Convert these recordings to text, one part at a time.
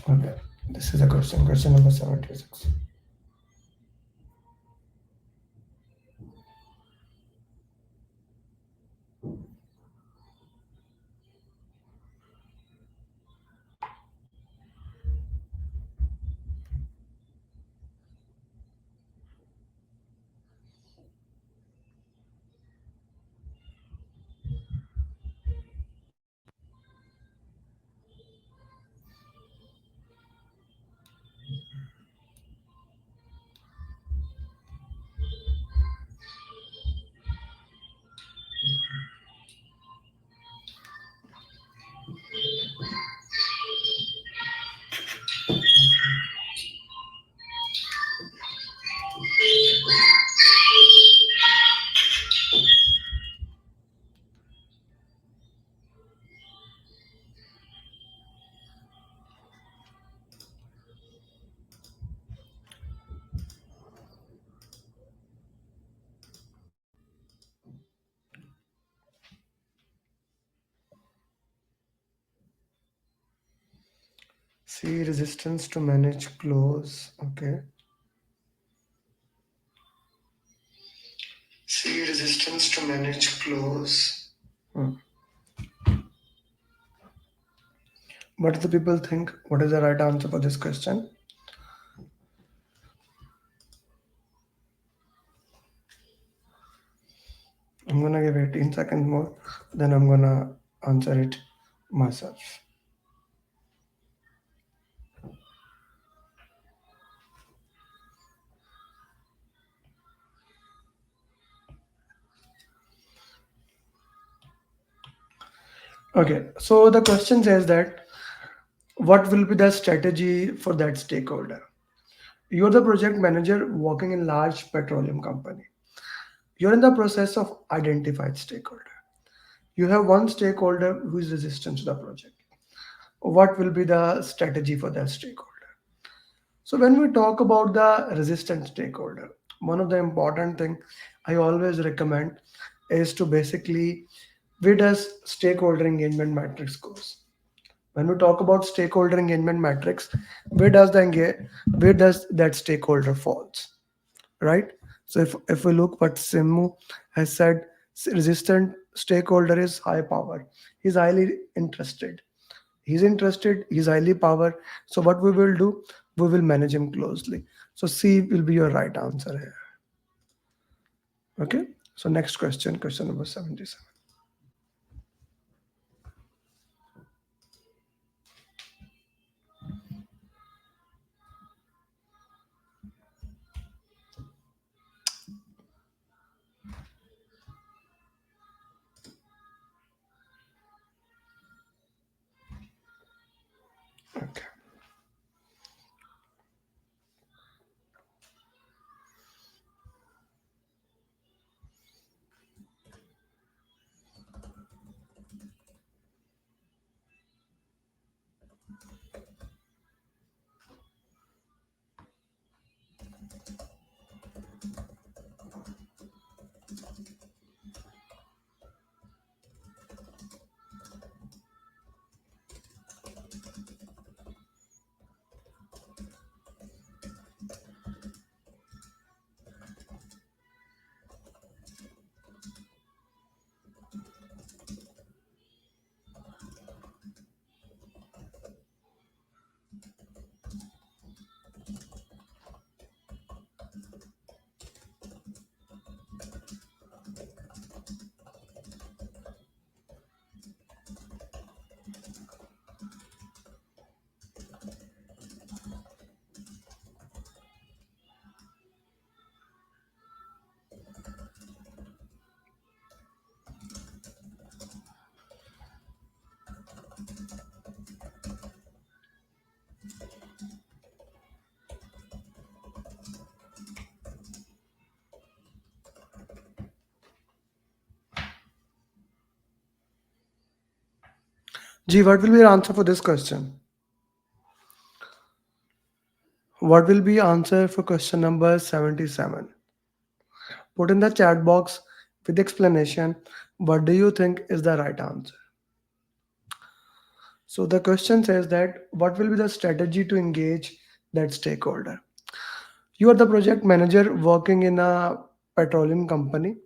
Okay, this is a question. Question number 76. See resistance to manage close. Okay. See resistance to manage close. Hmm. What do the people think? What is the right answer for this question? I'm gonna give 18 seconds more, then I'm gonna answer it myself. Okay, so the question says that what will be the strategy for that stakeholder? You're the project manager working in large petroleum company. You're in the process of identified stakeholder. You have one stakeholder who is resistant to the project. What will be the strategy for that stakeholder? So when we talk about the resistant stakeholder, one of the important thing I always recommend is to basically where does stakeholder engagement matrix goes. When we talk about stakeholder engagement matrix, where does that stakeholder falls, right? So if we look what Simu has said, resistant stakeholder is high power. He's highly interested. He's highly power. So what we will do, we will manage him closely. So C will be your right answer here. Okay. So next question, question number 77. Okay. G, what will be your answer for this question? What will be answer for question number 77? Put in the chat box with explanation. What do you think is the right answer? So the question says that what will be the strategy to engage that stakeholder? You are the project manager working in a petroleum company.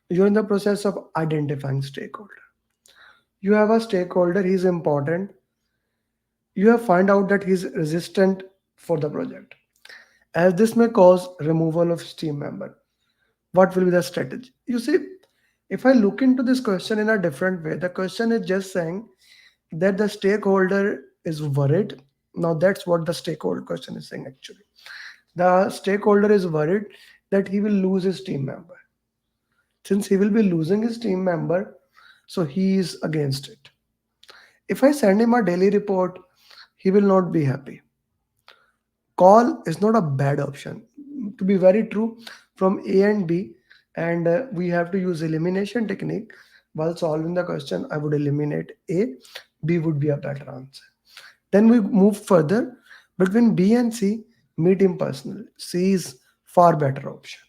You're in the process of identifying stakeholder. You have a stakeholder, he's important. You have find out that he's resistant for the project. As this may cause removal of his team member. What will be the strategy? You see, if I look into this question in a different way, the question is just saying that the stakeholder is worried. Now that's what the stakeholder question is saying actually. The stakeholder is worried that he will lose his team member. Since he will be losing his team member, so he is against it. If I send him a daily report, he will not be happy. Call is not a bad option. To be very true, from A and B, and we have to use elimination technique while solving the question. I would eliminate A, B would be a better answer. Then we move further between B and C, meet him personally. C is far better option.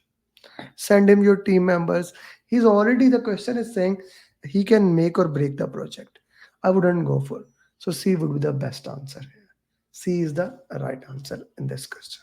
Send him your team members. He's already, the question is saying he can make or break the project. I wouldn't go for. So C would be the best answer here. C is the right answer in this question.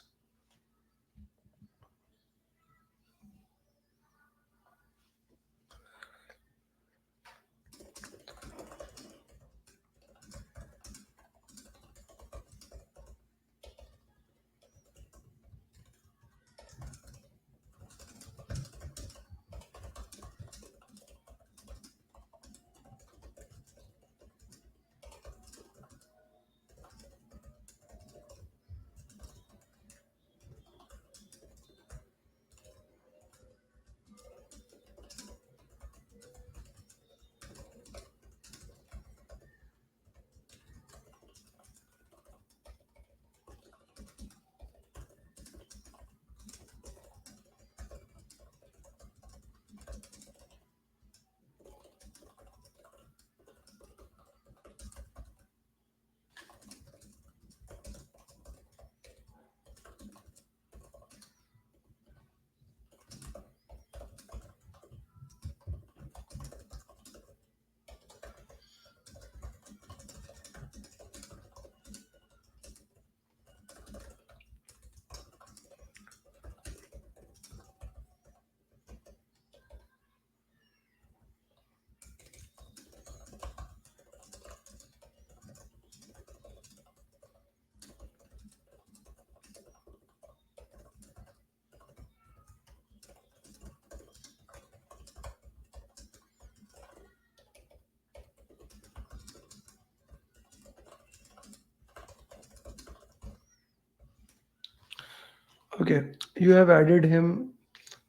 Okay, you have added him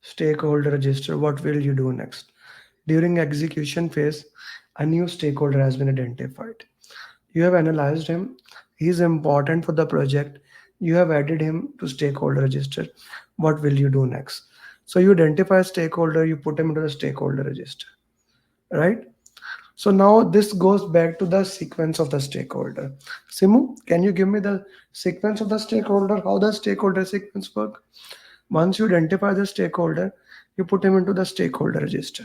stakeholder register. What will you do next? During execution phase, a new stakeholder has been identified. You have analyzed him. He is important for the project. You have added him to stakeholder register. What will you do next? So you identify a stakeholder, you put him into the stakeholder register, right? So now this goes back to the sequence of the stakeholder. Simu, can you give me the sequence of the stakeholder? How does stakeholder sequence work? Once you identify the stakeholder, you put him into the stakeholder register.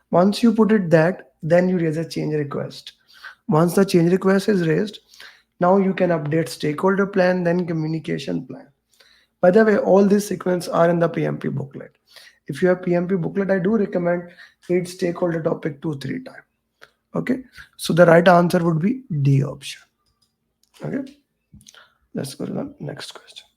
Once you put it that, then you raise a change request. Once the change request is raised, now you can update stakeholder plan, then communication plan. By the way, all these sequence are in the PMP booklet. If you have PMP booklet, I do recommend read stakeholder topic 2 3 times. Okay, so the right answer would be D option. Okay, let's go to the next question.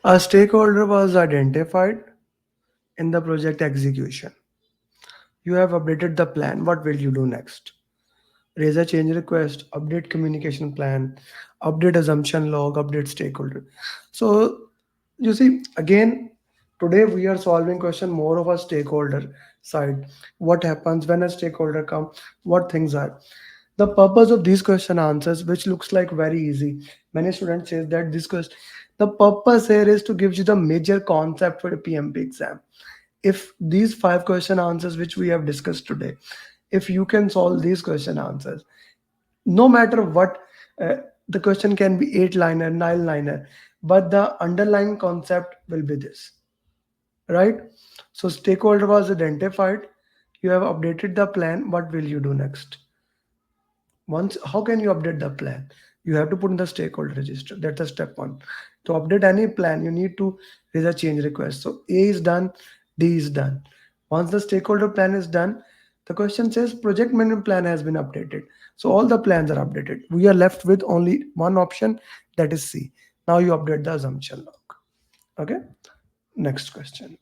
A stakeholder was identified in the project execution. You have updated the plan. What will you do next? Raise a change request, update communication plan, update assumption log, update stakeholder. So you see, again, today we are solving question more of a stakeholder side. What happens when a stakeholder come? What things are? The purpose of these question answers, which looks like very easy. Many students say that this question, the purpose here is to give you the major concept for the PMP exam. If these five question answers which we have discussed today, if you can solve these question answers, no matter what, uh, the question can be 8 liner 9 liner, but the underlying concept will be this, right? So stakeholder was identified, you have updated the plan, what will you do next? Once, how can you update the plan? You have to put in the stakeholder register. That's the step one. To update any plan, you need to raise a change request. So A is done, D is done. Once the stakeholder plan is done, the question says project management plan has been updated. So all the plans are updated. We are left with only one option, that is C. Now you update the assumption log. Okay. Next question.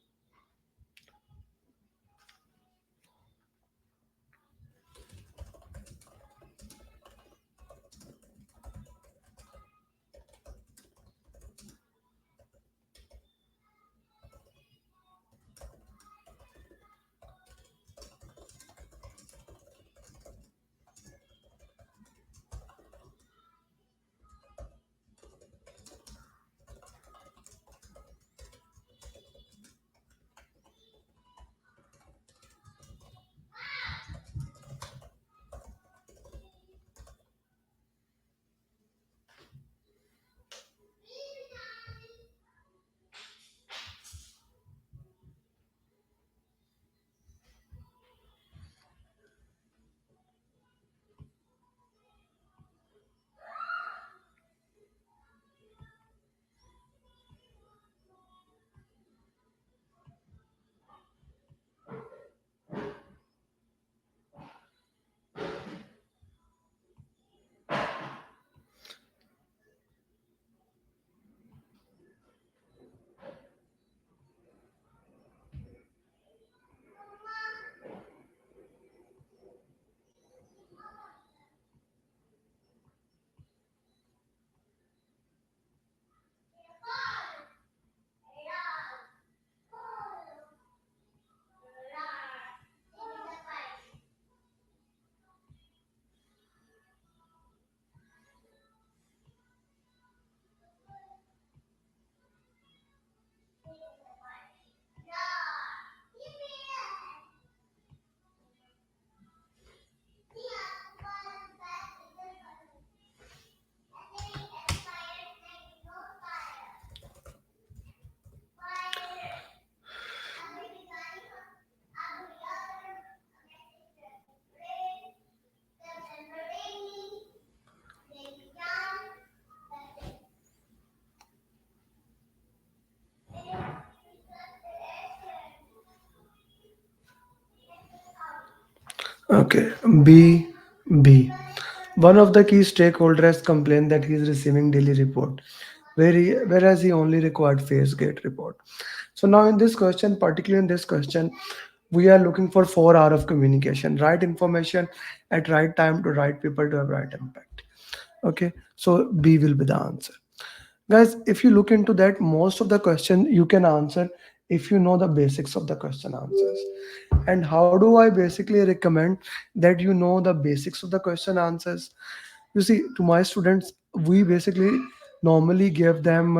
Okay, B, B. One of the key stakeholders complained that he is receiving daily report, whereas he only required phase gate report. So now in this question, particularly in this question, we are looking for 4 hours of communication, right information at right time to right people to have right impact. Okay, so B will be the answer. Guys, if you look into that, most of the question you can answer if you know the basics of the question answers. And how do I basically recommend that you know the basics of the question answers? You see, to my students, we basically normally give them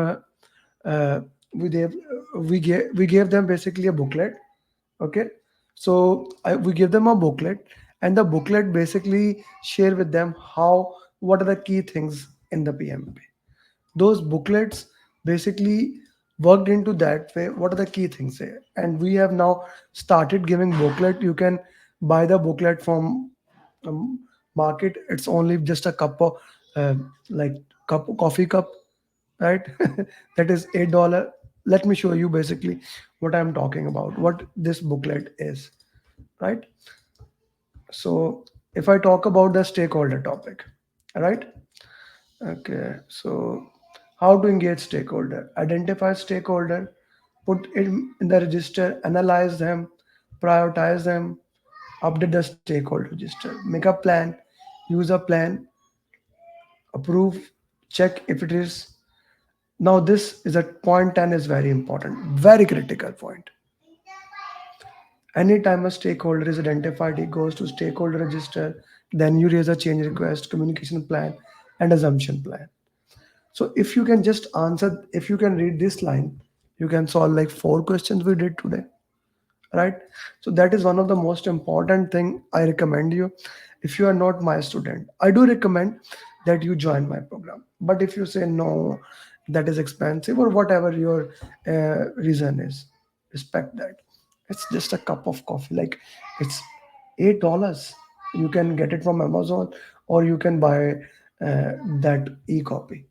uh, we gave we gave them basically a booklet. Okay, so we give them a booklet, and the booklet basically share with them how, what are the key things in the PMP. Those booklets basically worked into that way, what are the key things here, and we have now started giving booklet. You can buy the booklet from market. It's only just a cup of uh, like coffee cup, right? That is $8. Let me show you basically what I'm talking about, what this booklet is, right? So if I talk about the stakeholder topic, right? Okay, so How to engage stakeholder? Identify stakeholder, put it in the register, analyze them, prioritize them, update the stakeholder register, make a plan, use a plan, approve, check if it is. Now this is at point 10 is very important, very critical point. Anytime a stakeholder is identified, it goes to stakeholder register, then you raise a change request, communication plan, and assumption plan. So if you can just answer, if you can read this line, you can solve like four questions we did today, right? So that is one of the most important thing I recommend you. If you are not my student, I do recommend that you join my program. But if you say no, that is expensive or whatever your reason is, respect that. It's just a cup of coffee, like it's $8. You can get it from Amazon, or you can buy that e-copy,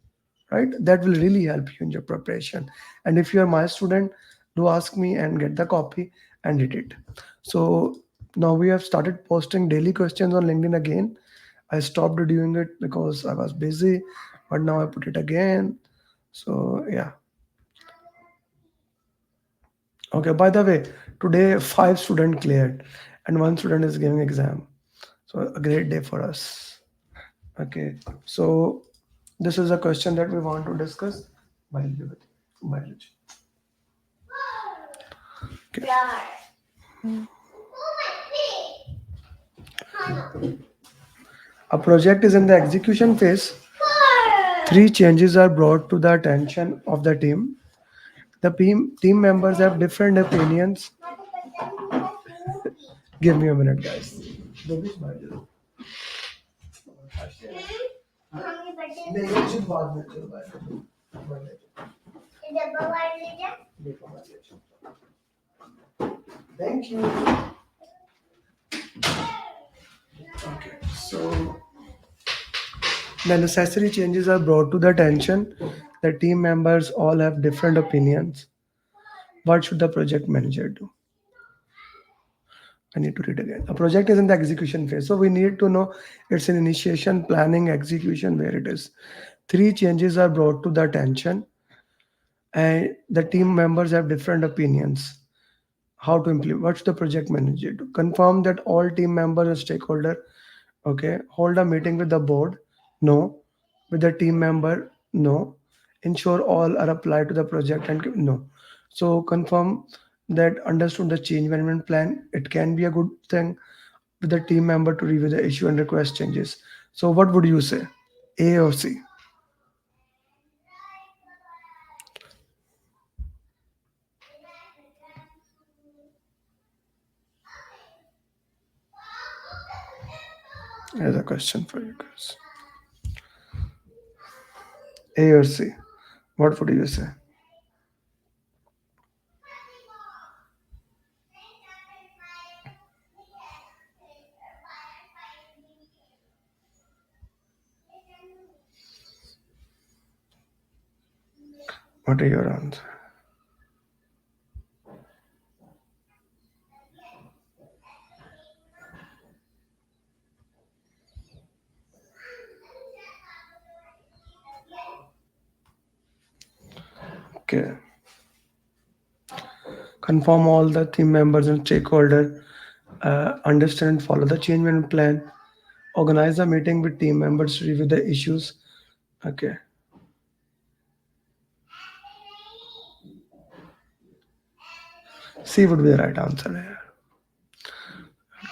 right? That will really help you in your preparation. And if you are my student, do ask me and get the copy and read it. So now we have started posting daily questions on LinkedIn again. I stopped doing it because I was busy, but now I put it again. So yeah. Okay, by the way, today five student cleared and one student is giving exam. So a great day for us. Okay, so this is a question that we want to discuss. Biology. Biology. Okay. A project is in the execution phase. Three changes are brought to the attention of the team. The team members have different opinions. Give me a minute, guys. Thank you. Okay, so the necessary changes are brought to the attention. The team members all have different opinions. What should the project manager do? I need to read again. A project is in the execution phase. So we need to know it's in initiation, planning, execution, where it is. Three changes are brought to the attention, and the team members have different opinions. How to implement? What's the project manager do? Confirm that all team members and stakeholder. Okay. Hold a meeting with the board. No. With the team member. No. Ensure all are applied to the project and no. So confirm that understood the change management plan. It can be a good thing with the team member to review the issue and request changes. So what would you say? A or C? As a question for you guys. A or C? What would you say? What are your answers? Okay. Confirm all the team members and stakeholder, understand and follow the change management plan, organize a meeting with team members to review the issues. Okay. C would be the right answer here.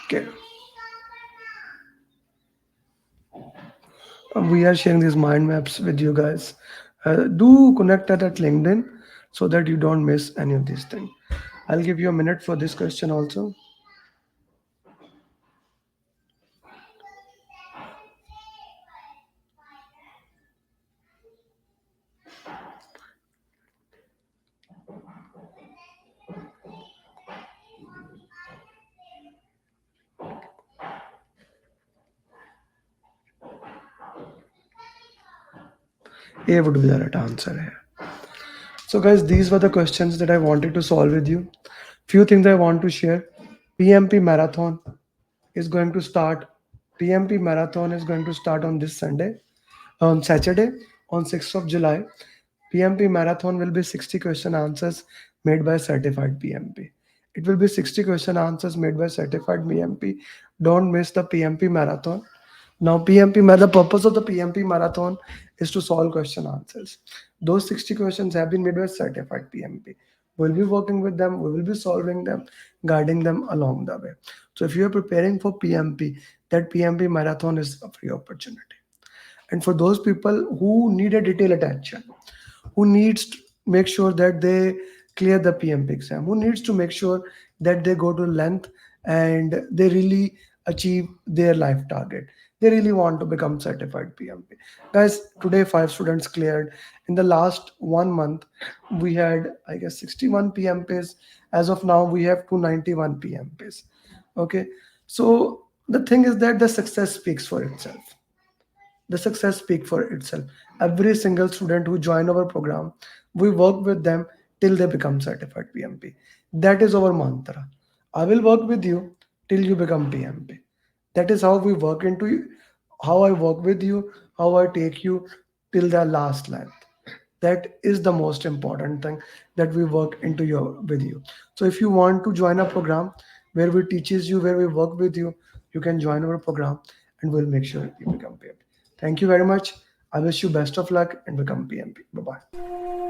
Okay. We are sharing these mind maps with you guys. Do connect that at LinkedIn so that you don't miss any of these things. I'll give you a minute for this question also. A would be the right answer here. So, guys, these were the questions that I wanted to solve with you. Few things I want to share. PMP marathon is going to start. PMP marathon is going to start on this Sunday, on Saturday, on 6th of July. PMP marathon will be 60 question answers made by certified PMP. It will be 60 question answers made by certified PMP. Don't miss the PMP marathon. Now, the purpose of the PMP marathon is to solve question answers. Those 60 questions have been made by certified PMP. We'll be working with them, we will be solving them, guiding them along the way. So, if you are preparing for PMP, that PMP marathon is a free opportunity. And for those people who need a detailed attention, who needs to make sure that they clear the PMP exam, who needs to make sure that they go to length and they really achieve their life target. They really want to become certified PMP. Guys, today 5 students cleared. In the last 1 month, we had, I guess, 61 PMPs. As of now, we have 291 PMPs. Okay. So the thing is that the success speaks for itself. The success speak for itself. Every single student who join our program, we work with them till they become certified PMP. That is our mantra. I will work with you till you become PMP. That is how we work into you, how I work with you, how I take you till the last length. That is the most important thing, that we work into your with you. So if you want to join a program where we teaches you, where we work with you, you can join our program, and we'll make sure you become PMP. Thank you very much. I wish you best of luck and become PMP. Bye bye.